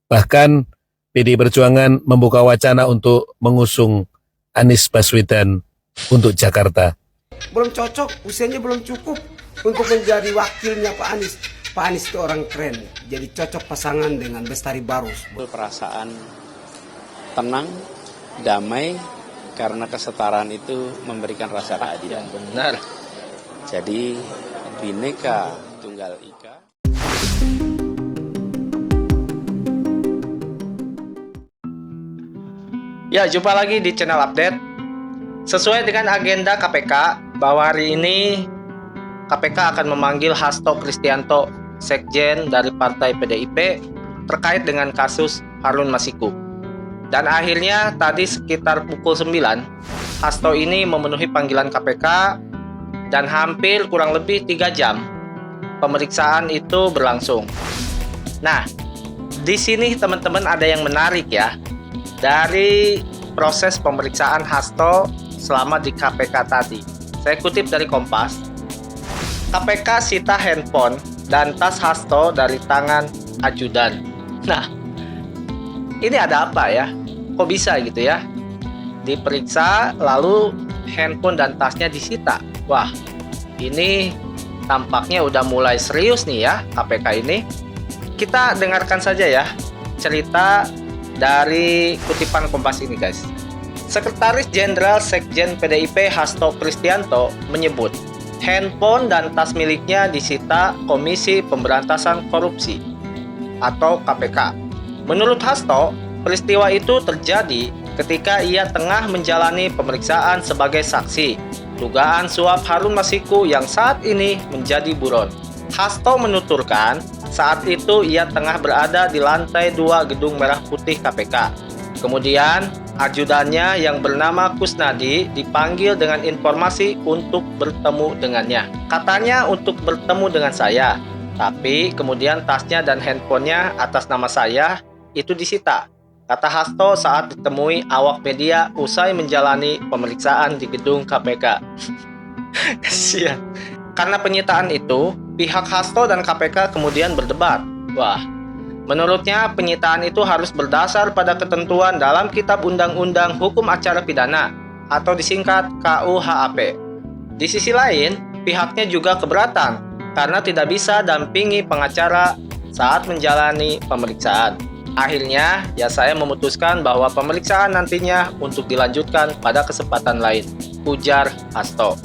Bahkan PDI Perjuangan membuka wacana untuk mengusung Anies Baswedan untuk Jakarta. Belum cocok, usianya belum cukup untuk menjadi wakilnya Pak Anies. Pak Anies itu orang keren, jadi cocok pasangan dengan Bestari Barus. Perasaan tenang, damai, karena kesetaraan itu memberikan rasa keadilan. Benar. Jadi Bhinneka Tunggal Ika. Ya, jumpa lagi di channel update. Sesuai dengan agenda KPK, bahwa hari ini KPK akan memanggil Hasto Kristianto, Sekjen dari Partai PDIP, terkait dengan kasus Harun Masiku. Dan akhirnya tadi sekitar pukul 9, Hasto ini memenuhi panggilan KPK dan hampir kurang lebih 3 jam pemeriksaan itu berlangsung. Nah, di sini teman-teman ada yang menarik ya. Dari proses pemeriksaan Hasto selama di KPK tadi. Saya kutip dari Kompas. KPK sita handphone dan tas Hasto dari tangan ajudan. Nah, ini ada apa ya? Kok bisa gitu ya? Diperiksa lalu handphone dan tasnya disita. Wah, ini tampaknya udah mulai serius nih ya KPK ini. Kita dengarkan saja ya cerita dari kutipan Kompas ini, guys. Sekretaris Jenderal Sekjen PDIP Hasto Kristianto menyebut handphone dan tas miliknya disita Komisi Pemberantasan Korupsi atau KPK. Menurut Hasto, peristiwa itu terjadi ketika ia tengah menjalani pemeriksaan sebagai saksi dugaan suap Harun Masiku yang saat ini menjadi buron. Hasto menuturkan saat itu ia tengah berada di lantai 2 Gedung Merah Putih KPK. Kemudian ajudannya yang bernama Kusnadi dipanggil dengan informasi untuk bertemu dengannya. Katanya untuk bertemu dengan saya, tapi kemudian tasnya dan handphonenya atas nama saya itu disita, kata Hasto saat ditemui awak media usai menjalani pemeriksaan di gedung KPK. Kasihan. Karena penyitaan itu, pihak Hasto dan KPK kemudian berdebat. Wah, menurutnya penyitaan itu harus berdasar pada ketentuan dalam Kitab Undang-Undang Hukum Acara Pidana atau disingkat KUHAP. Di sisi lain, pihaknya juga keberatan karena tidak bisa dampingi pengacara saat menjalani pemeriksaan. Akhirnya, ya saya memutuskan bahwa pemeriksaan nantinya untuk dilanjutkan pada kesempatan lain, ujar Hasto.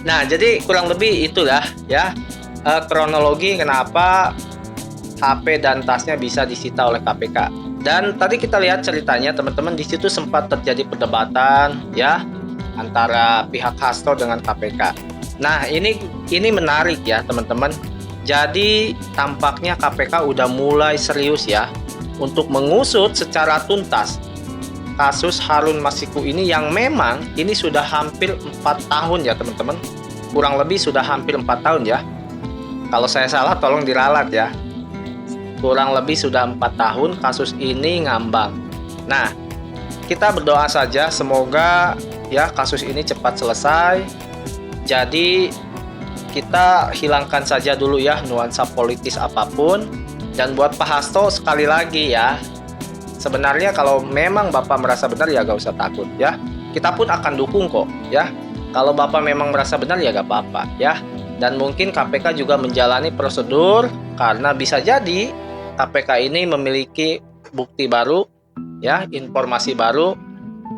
Nah, jadi kurang lebih itulah ya kronologi kenapa HP dan tasnya bisa disita oleh KPK. Dan tadi kita lihat ceritanya teman-teman, di situ sempat terjadi perdebatan ya antara pihak Hasto dengan KPK. Nah, ini menarik ya teman-teman. Jadi tampaknya KPK udah mulai serius ya untuk mengusut secara tuntas kasus Harun Masiku ini yang memang ini sudah hampir 4 tahun ya teman-teman. Kurang lebih sudah hampir 4 tahun ya. Kalau saya salah tolong diralat ya. Kurang lebih sudah 4 tahun kasus ini ngambang. Nah, kita berdoa saja semoga ya kasus ini cepat selesai. Jadi kita hilangkan saja dulu ya nuansa politis apapun. Dan buat Pak Hasto sekali lagi ya, sebenarnya kalau memang Bapak merasa benar ya gak usah takut ya. Kita pun akan dukung kok ya. Kalau Bapak memang merasa benar ya gak apa-apa ya. Dan mungkin KPK juga menjalani prosedur karena bisa jadi KPK ini memiliki bukti baru ya, informasi baru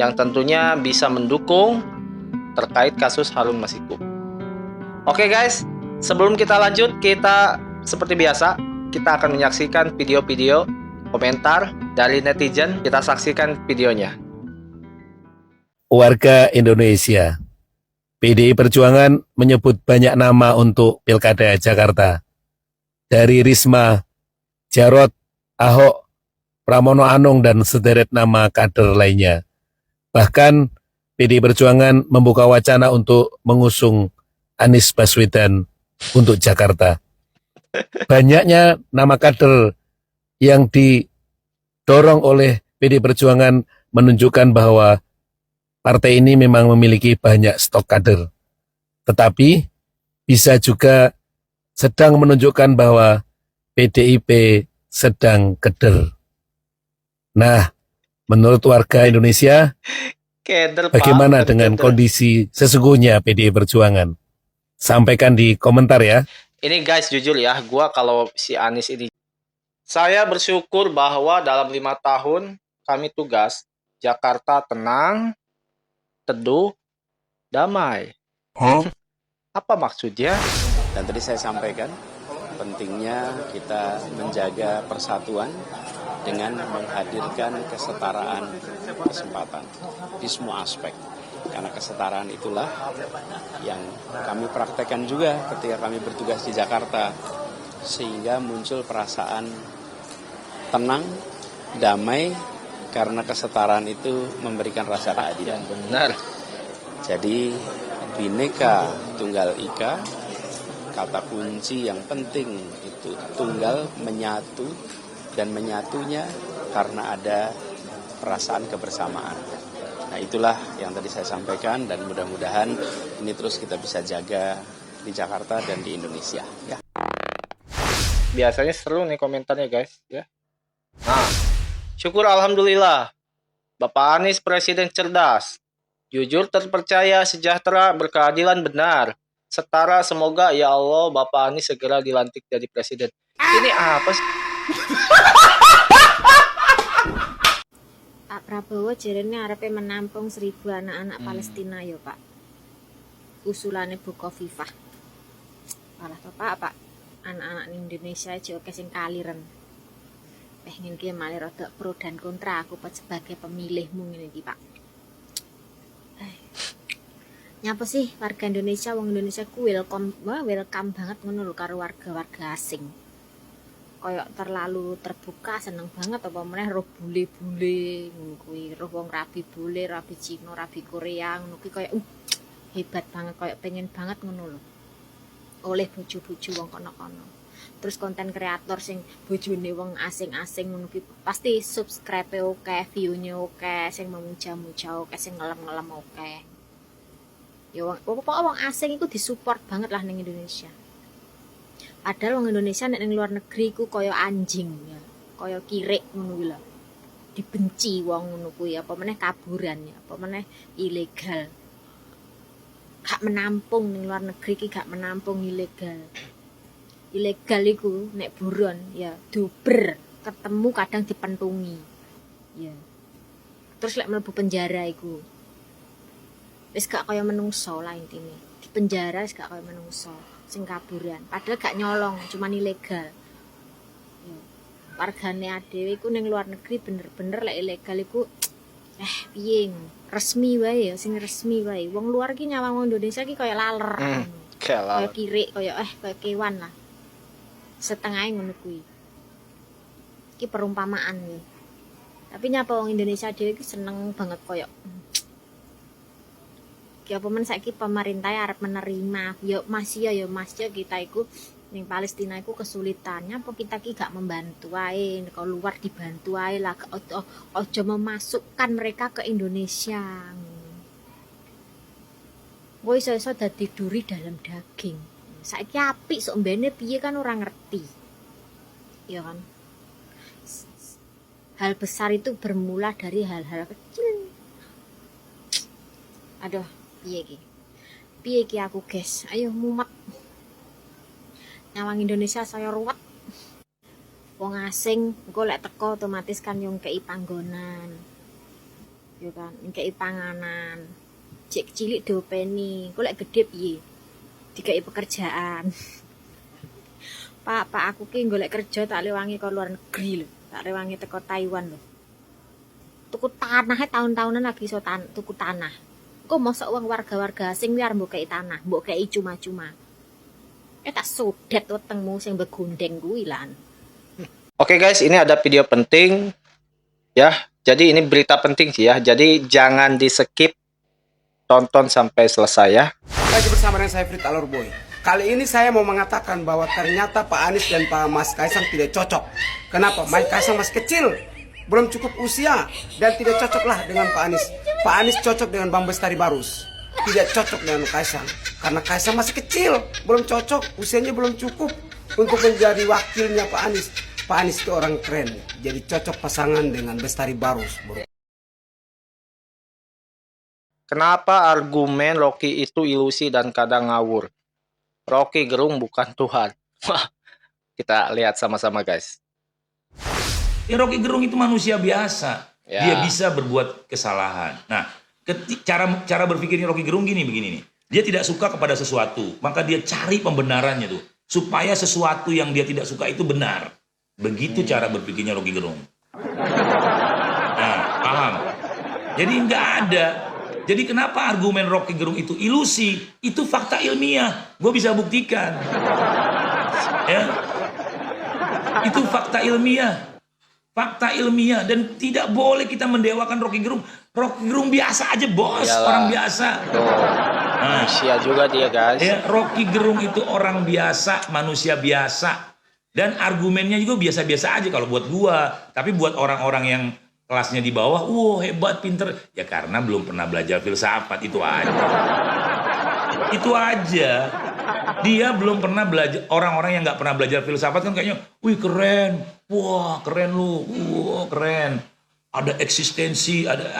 yang tentunya bisa mendukung terkait kasus Harun Masiku. Oke guys, sebelum kita lanjut, kita seperti biasa kita akan menyaksikan video-video komentar dari netizen. Kita saksikan videonya. Warga Indonesia, PDI Perjuangan menyebut banyak nama untuk Pilkada Jakarta. Dari Risma, Jarot, Ahok, Pramono Anung, dan sederet nama kader lainnya. Bahkan PDI Perjuangan membuka wacana untuk mengusung Anies Baswedan untuk Jakarta. Banyaknya nama kader yang didorong oleh PDI Perjuangan menunjukkan bahwa partai ini memang memiliki banyak stok kader. Tetapi bisa juga sedang menunjukkan bahwa PDIP sedang keder. Nah, menurut warga Indonesia, Keder, Pak. bagaimana dengan Keder. kondisi sesungguhnya PDI Perjuangan? Sampaikan di komentar ya. Ini guys, jujur ya, gua kalau si Anies ini, saya bersyukur bahwa dalam 5 tahun kami tugas, Jakarta tenang, teduh, damai. Apa maksudnya? Dan tadi saya sampaikan pentingnya kita menjaga persatuan dengan menghadirkan kesetaraan kesempatan di semua aspek. Karena kesetaraan itulah yang kami praktekkan juga ketika kami bertugas di Jakarta. Sehingga muncul perasaan tenang, damai, karena kesetaraan itu memberikan rasa keadilan. Benar. Jadi Bhinneka Tunggal Ika, kata kunci yang penting itu tunggal, menyatu, dan menyatunya karena ada perasaan kebersamaan. Nah, itulah yang tadi saya sampaikan, dan mudah-mudahan ini terus kita bisa jaga di Jakarta dan di Indonesia. Ya. Biasanya seru nih komentarnya guys ya. Nah, syukur alhamdulillah. Bapak Anies presiden cerdas, jujur, terpercaya, sejahtera, berkeadilan, benar, setara. Semoga ya Allah Bapak Anies segera dilantik jadi presiden. Ini apa sih? Pak Prabowo jarene arepe menampung 1000 anak-anak Palestina ya Pak. Usulane Bukoviva. Malah Pak, anak-anak Indonesia aja oke sing kaliren. Pengen ki malah rada pro dan kontra aku sebagai pemilihmu ngene iki Pak. Nyapa sih warga Indonesia, wong Indonesia ku welcome banget ngono lho karo warga-warga asing. Kayak terlalu terbuka, seneng banget apa meneh roh bule-bule ngono kuwi, roh wong rabi bule, rabi Cina, rabi Korea ngono kuwi kayak hebat banget, kayak pengen banget ngono lho. Oleh bojo-bojo wong kono-kono. Terus konten kreator sing bojone wong asing-asing ngono kuwi pasti subscribe oke, view-nya oke, sing memuja-muja oke, sing ngelem-ngelem oke. Ya wong asing iku disupport banget lah ning Indonesia. Padahal wong Indonesia nek ning luar negeri ku kaya anjing ya, kaya kirik ngono kuwi lho. Dibenci wong ngono kuwi, apa meneh kaburan ya, apa meneh ilegal. Gak menampung ning luar negeri ki, gak menampung ilegal. Ilegal iku nek buron ya duber, ketemu kadang dipentungi. Ya. Terus lek mlebu penjara iku wis gak kaya menungso lah intine. Di penjara wis gak kaya menungso. Sing kaburan, padahal gak nyolong, cuman ilegal. Ya. Wargane dhewe iku ning luar negeri bener-bener lek ilegal iku piye resmi wae ya, sing resmi wae. Wong luar ki nyawang wong Indonesia ki kaya laler. Kaya kirik, kaya kewan lah. Setengahnya ngono kuwi. Iki perumpamaan ya. Tapi nyapa wong Indonesia dhewe ki seneng banget kaya ki apa men saiki pemerintah arep menerima ya Mas ya kita iku ning Palestina iku kesulitannya apa kita ki gak membantu wae, kalau luar dibantu wae lah, aja memasukkan mereka ke Indonesia. Kowe iso dadi duri dalam daging. Saiki apik sok mbene piye kan ora ngerti. Ya kan? Hal besar itu bermula dari hal-hal kecil. Aduh, piye ki aku guys, ayo mumet nyawang Indonesia saya ruwet. Wong asing engko lek teko otomatis kan yang kei panggonan yo kan, kei panganan, cek cilik diopeni, engko lek gedhe piye dikei pekerjaan. Pak aku ki golek kerja tak lewangi ke luar negeri lho, tak lewangi teko Taiwan lho. Tuku tanah tahun-tahunan lagi iso tuku tanah. Kok mosok wong warga-warga asing biar mbok kei tanah, mbok kei cuma-cuma. Tak sodet wetengmu sing begundeng kuwi lan. Oke guys, ini ada video penting ya. Jadi ini berita penting sih ya. Jadi jangan di-skip, tonton sampai selesai ya. Lagi bersama dengan saya Frit Alorboy. Kali ini saya mau mengatakan bahwa ternyata Pak Anies dan Pak Mas Kaisang tidak cocok. Kenapa? Mas Kaisang masih kecil, belum cukup usia, dan tidak cocoklah dengan Pak Anies. Pak Anies cocok dengan Bang Bestari Barus, tidak cocok dengan Kaisang. Karena Kaisang masih kecil, belum cocok, usianya belum cukup untuk menjadi wakilnya Pak Anies. Pak Anies itu orang keren, jadi cocok pasangan dengan Bestari Barus. Kenapa argumen Rocky itu ilusi dan kadang ngawur? Rocky Gerung bukan Tuhan. Wah, kita lihat sama-sama guys. Ya, Rocky Gerung itu manusia biasa. Ya. Dia bisa berbuat kesalahan. Nah, cara berpikirnya Rocky Gerung begini nih. Dia tidak suka kepada sesuatu, maka dia cari pembenarannya tuh supaya sesuatu yang dia tidak suka itu benar. Begitu cara berpikirnya Rocky Gerung. Nah, paham? Jadi nggak ada. Jadi kenapa argumen Rocky Gerung itu ilusi? Itu fakta ilmiah. Gue bisa buktikan. Ya. Itu fakta ilmiah. Fakta ilmiah. Dan tidak boleh kita mendewakan Rocky Gerung. Rocky Gerung biasa aja bos. Yalah. Orang biasa. Manusia juga dia guys. Ya, Rocky Gerung itu orang biasa, manusia biasa. Dan argumennya juga biasa-biasa aja kalau buat gua. Tapi buat orang-orang yang kelasnya di bawah, hebat, pinter. Ya karena belum pernah belajar filsafat, itu aja. Itu aja. Dia belum pernah belajar. Orang-orang yang nggak pernah belajar filsafat kan kayaknya, wih keren, wah keren lu, wah keren. Ada eksistensi, ada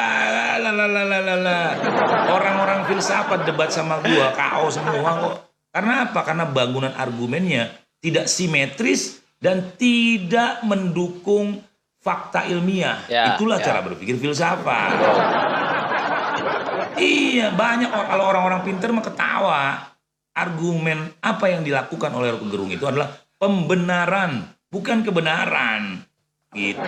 Orang-orang filsafat debat sama gua, KO semua kok. Karena apa? Karena bangunan argumennya tidak simetris dan tidak mendukung fakta ilmiah. Ya, Itulah ya. cara berpikir filsafat. Iya, banyak kalau orang-orang pinter mah ketawa. Argumen apa yang dilakukan oleh Rocky Gerung itu adalah pembenaran, bukan kebenaran. Gitu.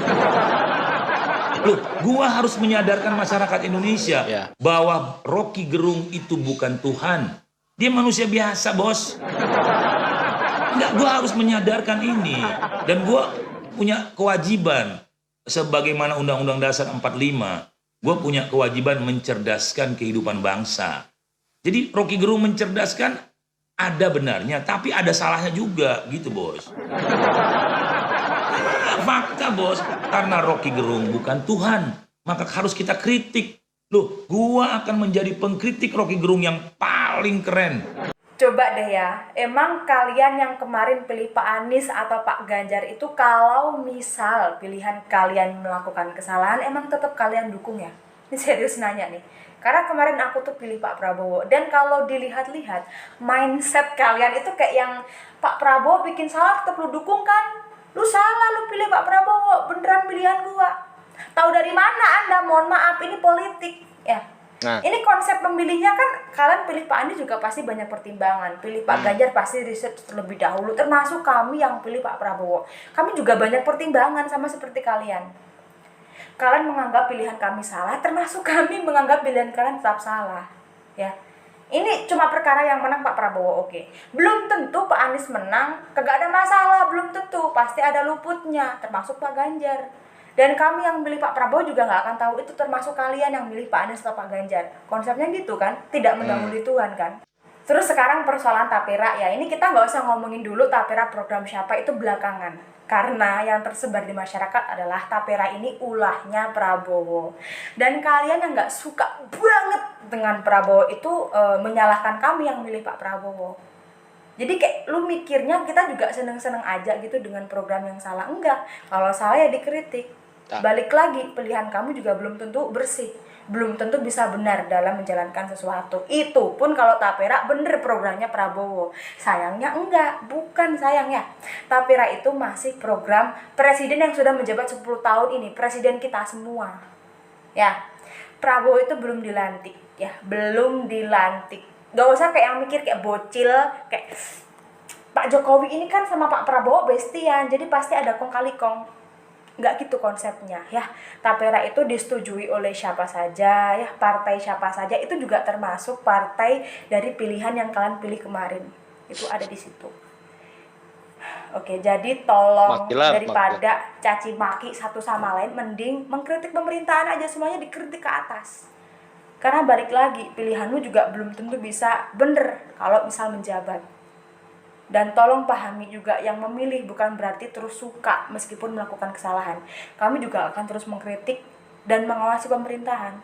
Loh, gua harus menyadarkan masyarakat Indonesia Ya. bahwa Rocky Gerung itu bukan Tuhan. Dia manusia biasa, bos. Enggak, gua harus menyadarkan ini. Dan gua punya kewajiban sebagaimana Undang-Undang Dasar 45. Gua punya kewajiban mencerdaskan kehidupan bangsa. Jadi Rocky Gerung mencerdaskan ada benarnya, tapi ada salahnya juga, gitu bos. Fakta bos, karena Rocky Gerung bukan Tuhan, maka harus kita kritik. Loh, gua akan menjadi pengkritik Rocky Gerung yang paling keren. Coba deh ya, emang kalian yang kemarin pilih Pak Anies atau Pak Ganjar itu kalau misal pilihan kalian melakukan kesalahan, emang tetap kalian dukung ya? Ini serius nanya nih. Karena kemarin aku tuh pilih Pak Prabowo. Dan kalau dilihat-lihat, mindset kalian itu kayak yang Pak Prabowo bikin salah tetap lu dukung kan? Lu salah, lu pilih Pak Prabowo, beneran pilihan gua. Tahu dari mana Anda? Mohon maaf, ini politik ya. Nah. Ini konsep pemilihnya kan, kalian pilih Pak Anies juga pasti banyak pertimbangan. Pilih Pak Ganjar pasti riset terlebih dahulu. Termasuk kami yang pilih Pak Prabowo. Kami juga banyak pertimbangan sama seperti kalian. Kalian menganggap pilihan kami salah, termasuk kami menganggap pilihan kalian tetap salah. Ya. Ini cuma perkara yang menang Pak Prabowo, oke. Belum tentu Pak Anies menang, kagak ada masalah, belum tentu. Pasti ada luputnya, termasuk Pak Ganjar. Dan kami yang milih Pak Prabowo juga nggak akan tahu itu, termasuk kalian yang milih Pak Anies atau Pak Ganjar. Konsepnya gitu kan, tidak mendahului Tuhan kan. Terus sekarang persoalan tapera ya, ini kita nggak usah ngomongin dulu tapera program siapa, itu belakangan. Karena yang tersebar di masyarakat adalah tapera ini ulahnya Prabowo. Dan kalian yang nggak suka banget dengan Prabowo itu menyalahkan kami yang milih Pak Prabowo. Jadi kayak lu mikirnya kita juga seneng-seneng aja gitu dengan program yang salah. Enggak, kalau salah ya dikritik. Balik lagi, pilihan kamu juga belum tentu bersih, belum tentu bisa benar dalam menjalankan sesuatu. Itu pun kalau tapera bener programnya Prabowo. Sayangnya enggak, bukan sayangnya. Tapera itu masih program presiden yang sudah menjabat 10 tahun ini, presiden kita semua. Ya, Prabowo itu belum dilantik, ya, belum dilantik. Gak usah kayak yang mikir kayak bocil, kayak Pak Jokowi ini kan sama Pak Prabowo bestian, jadi pasti ada kong kali kong. Nggak gitu konsepnya ya. Tapera itu disetujui oleh siapa saja ya, partai siapa saja, itu juga termasuk partai dari pilihan yang kalian pilih kemarin, itu ada di situ. Oke, jadi tolong daripada caci maki satu sama lain, mending mengkritik pemerintahan aja, semuanya dikritik ke atas. Karena balik lagi, pilihanmu juga belum tentu bisa bener kalau misal menjabat. Dan tolong pahami juga, yang memilih bukan berarti terus suka meskipun melakukan kesalahan. Kami juga akan terus mengkritik dan mengawasi pemerintahan.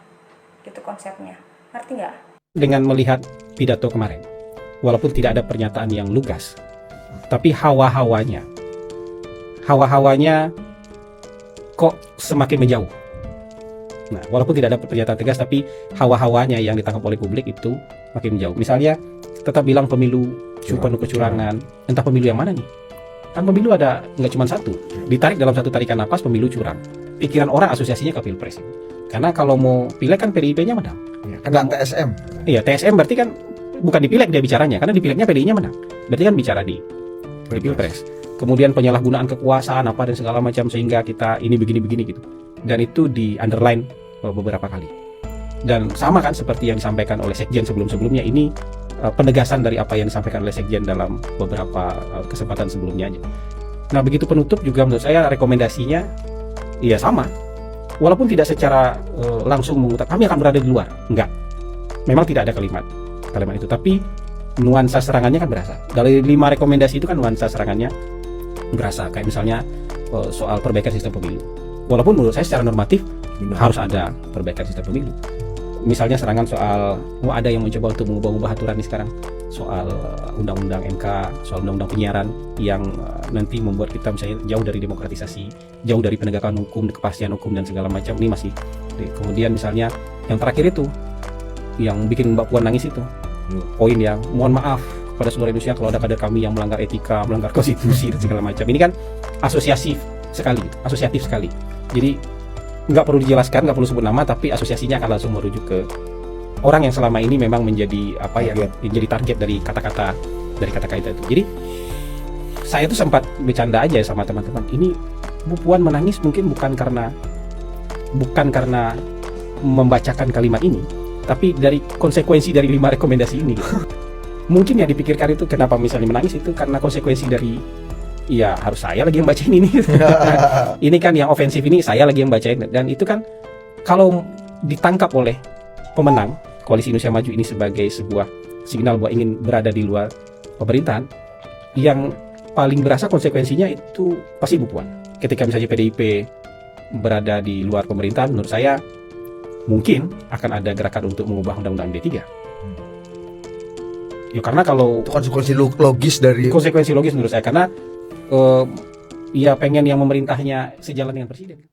Gitu konsepnya. Ngerti nggak? Dengan melihat pidato kemarin, walaupun tidak ada pernyataan yang lugas, tapi hawa-hawanya hawa-hawanya kok semakin menjauh. Nah, walaupun tidak ada pernyataan tegas, tapi hawa-hawanya yang ditangkap oleh publik itu makin menjauh. Misalnya tetap bilang pemilu penuh kecurangan, entah pemilu yang mana nih? Kan pemilu ada nggak cuma satu, ditarik dalam satu tarikan napas pemilu curang. Pikiran orang asosiasinya ke pilpres. Karena kalau mau pileg kan PDIP-nya menang. Kan TSM. Iya, TSM berarti kan bukan di pileg dia bicaranya, karena di pilegnya PDI-nya menang. Berarti kan bicara di pilpres. Kemudian penyalahgunaan kekuasaan apa dan segala macam sehingga kita ini begini-begini gitu. Dan itu di underline beberapa kali. Dan sama kan seperti yang disampaikan oleh Sekjen sebelum-sebelumnya, ini penegasan dari apa yang disampaikan oleh Sekjen dalam beberapa kesempatan sebelumnya aja. Nah, begitu penutup juga menurut saya rekomendasinya ya sama. Walaupun tidak secara langsung mengutarakan kami akan berada di luar, enggak. Memang tidak ada kalimat itu, tapi nuansa serangannya kan berasa. Dari 5 rekomendasi itu kan nuansa serangannya berasa. Kayak misalnya soal perbaikan sistem pemilu. Walaupun menurut saya secara normatif harus ada perbaikan sistem pemilu. Misalnya serangan soal ada yang mencoba untuk mengubah-ubah aturan ini sekarang, soal undang-undang MK, soal undang-undang penyiaran yang nanti membuat kita misalnya jauh dari demokratisasi, jauh dari penegakan hukum, kepastian hukum dan segala macam. Ini masih. Kemudian misalnya yang terakhir itu yang bikin Mbak Puan nangis itu, poin yang mohon maaf pada seluruh Indonesia kalau ada kader kami yang melanggar etika, melanggar konstitusi dan segala macam. Ini kan asosiatif sekali. Jadi nggak perlu dijelaskan, nggak perlu sebut nama, tapi asosiasinya akan langsung merujuk ke orang yang selama ini memang menjadi menjadi target dari kata-kata itu. Jadi saya tuh sempat bercanda aja sama teman-teman. Ini Bu Puan menangis mungkin bukan karena membacakan kalimat ini, tapi dari konsekuensi dari 5 rekomendasi ini. Mungkin yang dipikirkan itu kenapa misalnya menangis itu karena konsekuensi dari ya harus saya lagi yang bacain ini. Ini kan yang ofensif ini saya lagi yang bacain, dan itu kan kalau ditangkap oleh pemenang Koalisi Indonesia Maju ini sebagai sebuah signal bahwa ingin berada di luar pemerintahan, yang paling berasa konsekuensinya itu pasti Bu Puan. Ketika misalnya PDIP berada di luar pemerintahan, menurut saya mungkin akan ada gerakan untuk mengubah undang-undang MD3. Ya karena kalau itu konsekuensi logis menurut saya, karena ya pengen yang memerintahnya sejalan dengan presiden.